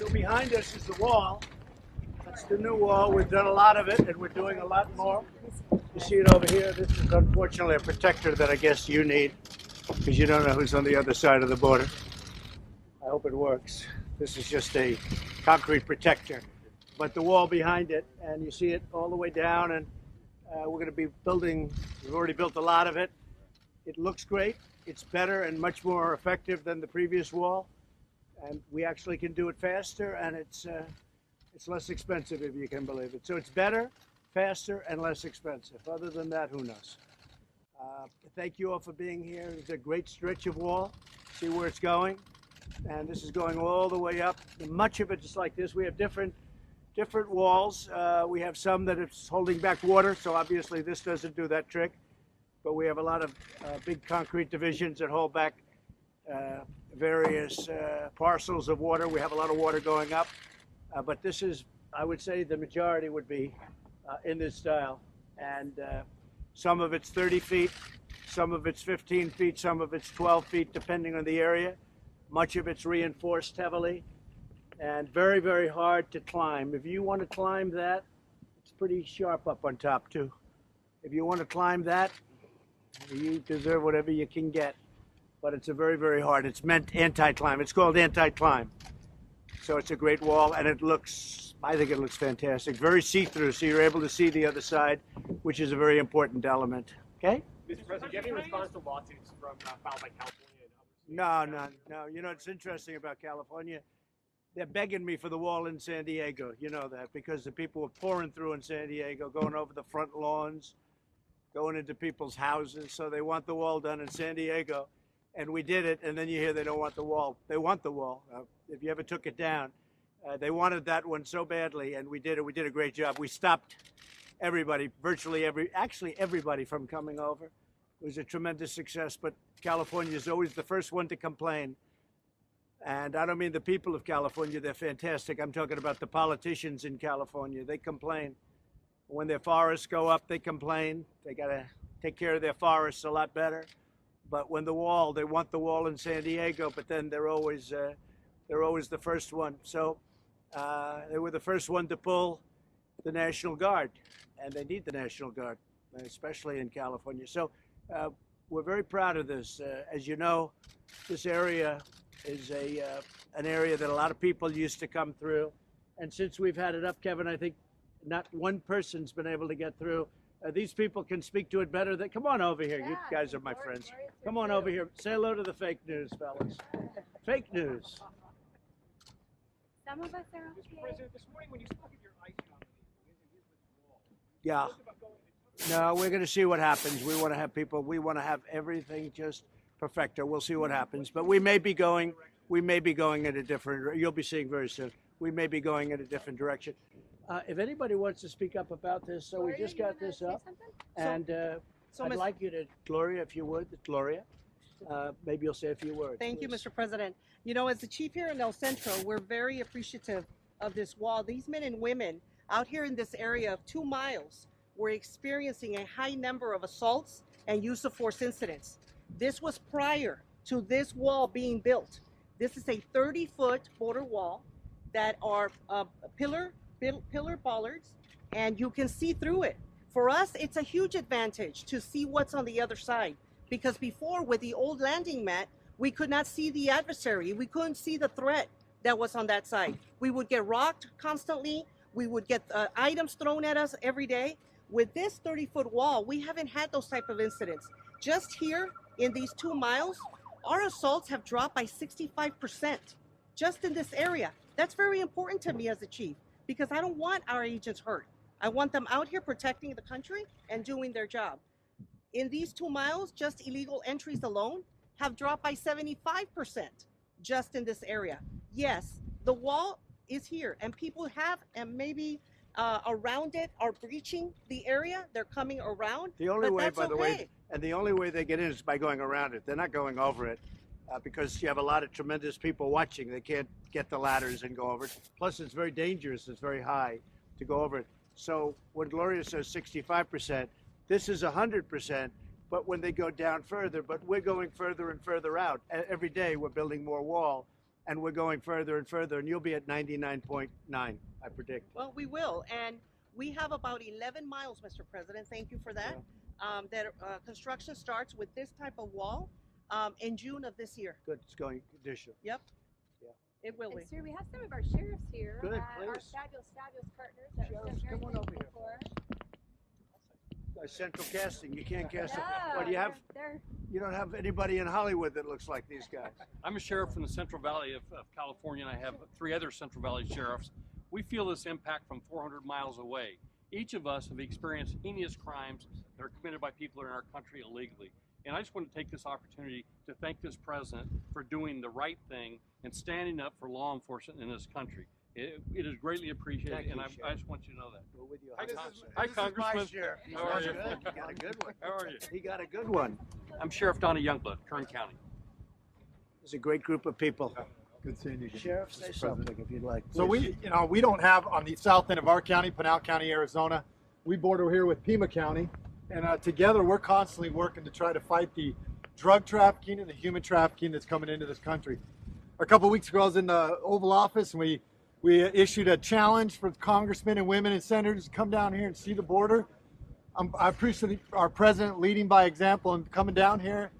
So behind us is the wall. That's the new wall. We've done a lot of it, and we're doing a lot more. You see it over here. This is unfortunately a protector that I guess you need because you don't know who's on the other side of the border. I hope it works. This is just a concrete protector. But the wall behind it, and you see it all the way down, and we're going to be building, we've already built a lot of it. It looks great. It's better and much more effective than the previous wall. And we actually can do it faster, and it's less expensive, if you can believe it. So it's better, faster, and less expensive. Other than that, who knows? Thank you all for being here. It's a great stretch of wall. See where it's going? And this is going all the way up. And much of it is like this. We have different walls. We have some that it's holding back water, so obviously this doesn't do that trick. But we have a lot of big concrete divisions that hold back various parcels of water. We have a lot of water going up. But this is, I would say, the majority would be in this style. And some of it's 30 feet, some of it's 15 feet, some of it's 12 feet, depending on the area. Much of it's reinforced heavily and very, very hard to climb. If you want to climb that, it's pretty sharp up on top too. If you want to climb that, you deserve whatever you can get. But it's a very, very hard. It's meant anti-climb. It's called anti-climb. So it's a great wall, and it looks, I think it looks fantastic. Very see-through, so you're able to see the other side, which is a very important element. Okay? Mr. President, do you have any response to lawsuits from filed by California and others? No. You know, it's interesting about California. They're begging me for the wall in San Diego. You know that, because the people were pouring through in San Diego, going over the front lawns, going into people's houses. So they want the wall done in San Diego. And we did it, and then you hear they don't want the wall. They want the wall. If you ever took it down, they wanted that one so badly, and we did it. We did a great job. We stopped everybody, virtually everybody from coming over. It was a tremendous success, but California is always the first one to complain. And I don't mean the people of California. They're fantastic. I'm talking about the politicians in California. They complain. When their forests go up, they complain. They got to take care of their forests a lot better. But when the wall, they want the wall in San Diego, but then they're always the first one. So they were the first one to pull the National Guard, and they need the National Guard, especially in California. So we're very proud of this. As you know, this area is an area that a lot of people used to come through. And since we've had it up, Kevin, I think not one person's been able to get through. These people can speak to it better. Come on over here. You guys are my friends. Come on over here. Say hello to the fake news, fellas. Fake news. Some of us are okay. Mr. President, this morning when you spoke at your ICE wall, Yeah. No, we're going to see what happens. We want to have people. We want to have everything just perfecto. We'll see what happens. But we may be going in a different. You'll be seeing very soon. We may be going in a different direction. If anybody wants to speak up about this, so we just got this up, and I'd like you to, Gloria, if you would, Gloria, maybe you'll say a few words. Thank you, Mr. President. You know, as the chief here in El Centro, we're very appreciative of this wall. These men and women out here in this area of 2 miles were experiencing a high number of assaults and use of force incidents. This was prior to this wall being built. This is a 30-foot border wall that are pillar bollards, and you can see through it. For us, it's a huge advantage to see what's on the other side, because before, with the old landing mat, we could not see the adversary. We couldn't see the threat that was on that side. We would get rocked constantly. We would get items thrown at us every day. With this 30-foot wall, we haven't had those type of incidents. Just here in these 2 miles, our assaults have dropped by 65%, just in this area. That's very important to me as a chief, because I don't want our agents hurt. I want them out here protecting the country and doing their job. In these 2 miles, just illegal entries alone have dropped by 75% just in this area. Yes, the wall is here, and people have, and maybe around it are breaching the area. They're coming around. The only way, by the way, and the only way they get in is by going around it. They're not going over it. Because you have a lot of tremendous people watching. They can't get the ladders and go over it. Plus, it's very dangerous. It's very high to go over it. So when Gloria says 65%, this is 100%, but when they go down further, but we're going further and further out. Every day we're building more wall, and we're going further and further, and you'll be at 99.9, I predict. Well, we will, and we have about 11 miles, Mr. President. Thank you for that. Construction starts with this type of wall in June of this year. Good, it's going additional. Yep. Yeah. It will be. And sir, we have some of our sheriffs here. Good, Our please. fabulous partners that we're Sheriffs, so very come on over thankful for. Central casting, you can't cast it. No, But they're you don't have anybody in Hollywood that looks like these guys. I'm a sheriff from the Central Valley of California, and I have 3 other Central Valley sheriffs. We feel this impact from 400 miles away. Each of us have experienced heinous crimes that are committed by people in our country illegally. And I just want to take this opportunity to thank this president for doing the right thing and standing up for law enforcement in this country. It is greatly appreciated, Thank you, and I Sheriff. just want you to know that. We're with you. Hi, Congressman. How are you? He got a good one. How are you? He got a good one. I'm Sheriff Donnie Youngblood, Kern County. It's a great group of people. Good seeing you again. Sheriff, say Mr. something President. if you'd like. So please. we don't have on the south end of our county, Pinal County, Arizona. We border here with Pima County, and together we're constantly working to try to fight the drug trafficking and the human trafficking that's coming into this country. A couple of weeks ago, I was in the Oval Office, and we issued a challenge for congressmen and women and senators to come down here and see the border. I appreciate our president leading by example and coming down here.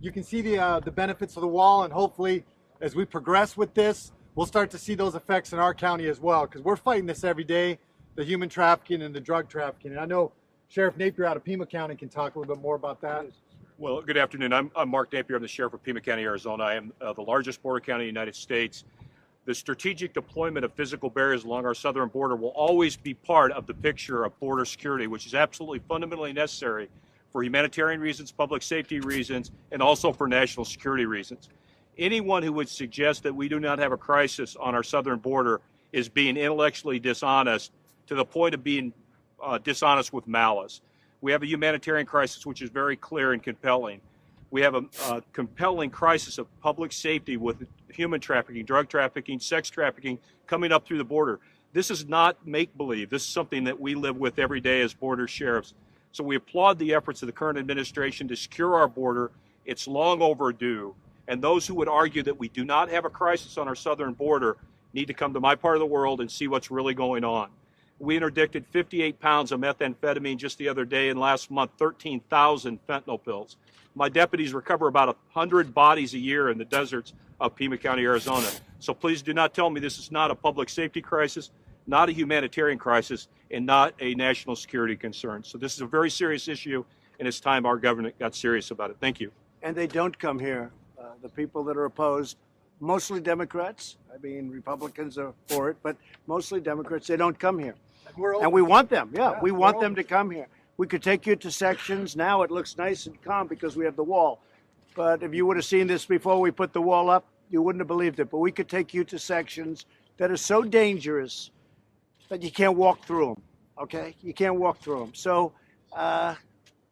You can see the benefits of the wall, and hopefully, as we progress with this, we'll start to see those effects in our county as well, because we're fighting this every day, the human trafficking and the drug trafficking. And I know Sheriff Napier out of Pima County can talk a little bit more about that. Well, good afternoon. I'm Mark Napier. I'm the Sheriff of Pima County, Arizona. I am the largest border county in the United States. The strategic deployment of physical barriers along our southern border will always be part of the picture of border security, which is absolutely fundamentally necessary for humanitarian reasons, public safety reasons, and also for national security reasons. Anyone who would suggest that we do not have a crisis on our southern border is being intellectually dishonest to the point of being dishonest with malice. We have a humanitarian crisis which is very clear and compelling. We have a compelling crisis of public safety with human trafficking, drug trafficking, sex trafficking coming up through the border. This is not make-believe. This is something that we live with every day as border sheriffs. So we applaud the efforts of the current administration to secure our border. It's long overdue. And those who would argue that we do not have a crisis on our southern border need to come to my part of the world and see what's really going on. We interdicted 58 pounds of methamphetamine just the other day, and last month 13,000 fentanyl pills. My deputies recover about 100 bodies a year in the deserts of Pima County, Arizona. So please do not tell me this is not a public safety crisis, not a humanitarian crisis, and not a national security concern. So this is a very serious issue, and it's time our government got serious about it. Thank you. And they don't come here. The people that are opposed, mostly Democrats. I mean, Republicans are for it, but mostly Democrats. They don't come here. And we want them. Yeah, we want them to come here. We could take you to sections. Now it looks nice and calm because we have the wall. But if you would have seen this before we put the wall up, you wouldn't have believed it. But we could take you to sections that are so dangerous that you can't walk through them. Okay? You can't walk through them. So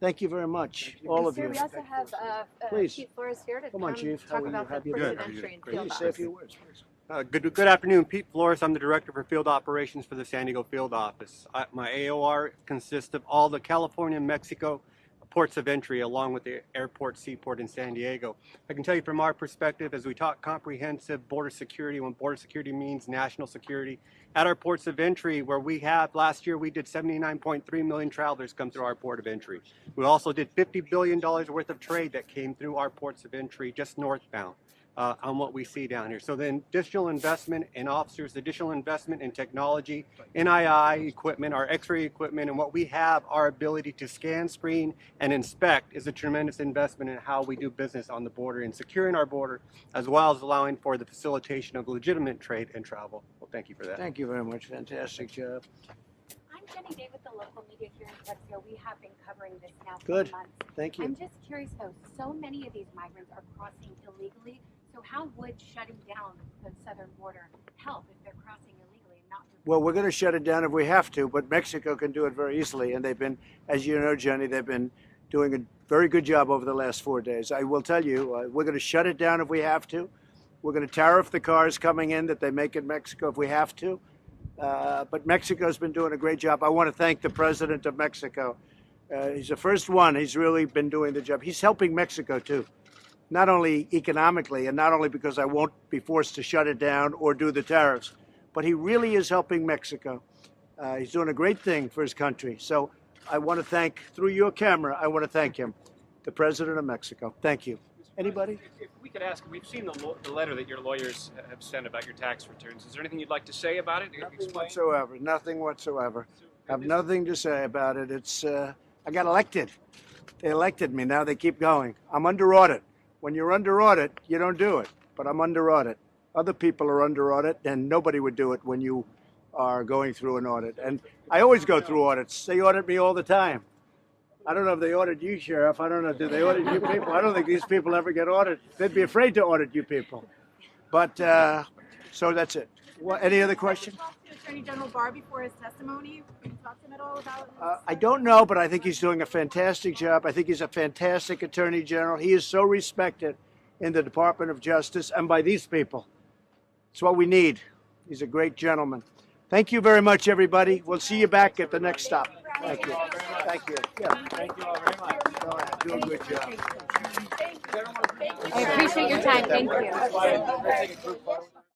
thank you very much, all of Sir, you. we also have Please. Chief Flores here to Come on, Chief. How talk are you? about the Happy to ports be of here. entry and field Please say a office. few words, please. Good afternoon, Pete Flores. I'm the Director for Field Operations for the San Diego Field Office. My AOR consists of all the California and Mexico ports of entry along with the airport, seaport in San Diego. I can tell you from our perspective, as we talk comprehensive border security, when border security means national security, at our ports of entry where we have, last year we did 79.3 million travelers come through our port of entry. We also did $50 billion worth of trade that came through our ports of entry just northbound. On what we see down here. So the additional investment in officers, additional investment in technology, NII equipment, our x-ray equipment, and what we have, our ability to scan, screen, and inspect is a tremendous investment in how we do business on the border and securing our border, as well as allowing for the facilitation of legitimate trade and travel. Well, thank you for that. Thank you very much. Fantastic job. I'm Jenny Day with the local media here in Calexico. We have been covering this now for Good. months. Thank you. I'm just curious though, so many of these migrants are crossing illegally. So how would shutting down the southern border help if they're crossing illegally and not? Well, we're going to shut it down if we have to, but Mexico can do it very easily. And they've been, as you know, Jenny, they've been doing a very good job over the last 4 days. I will tell you, we're going to shut it down if we have to. We're going to tariff the cars coming in that they make in Mexico if we have to. But Mexico's been doing a great job. I want to thank the president of Mexico. He's the first one. He's really been doing the job. He's helping Mexico, too. not only economically and not only because I won't be forced to shut it down or do the tariffs, but he really is helping Mexico. He's doing a great thing for his country. So I want to thank, through your camera, I want to thank him, the President of Mexico. Thank you. Anybody? If we could ask, we've seen the letter that your lawyers have sent about your tax returns. Is there anything you'd like to say about it? Nothing whatsoever. Nothing whatsoever. I have nothing to say about it. It's I got elected. They elected me. Now they keep going. I'm under audit. When you're under audit, you don't do it. But I'm under audit. Other people are under audit, and nobody would do it when you are going through an audit. And I always go through audits. They audit me all the time. I don't know if they audit you, Sheriff. I don't know. Do they audit you people? I don't think these people ever get audited. They'd be afraid to audit you people. But so that's it. Any other question? Attorney General Barr before his testimony. Can you talk to him at all about I don't know, but I think he's doing a fantastic job. I think he's a fantastic Attorney General. He is so respected in the Department of Justice and by these people. It's what we need. He's a great gentleman. Thank you very much, everybody. We'll see you back at the next stop. Thank you. Thank you. Yeah. Thank you all very much. Go ahead. Do a good job. I appreciate your time. Thank you. We're taking group photos.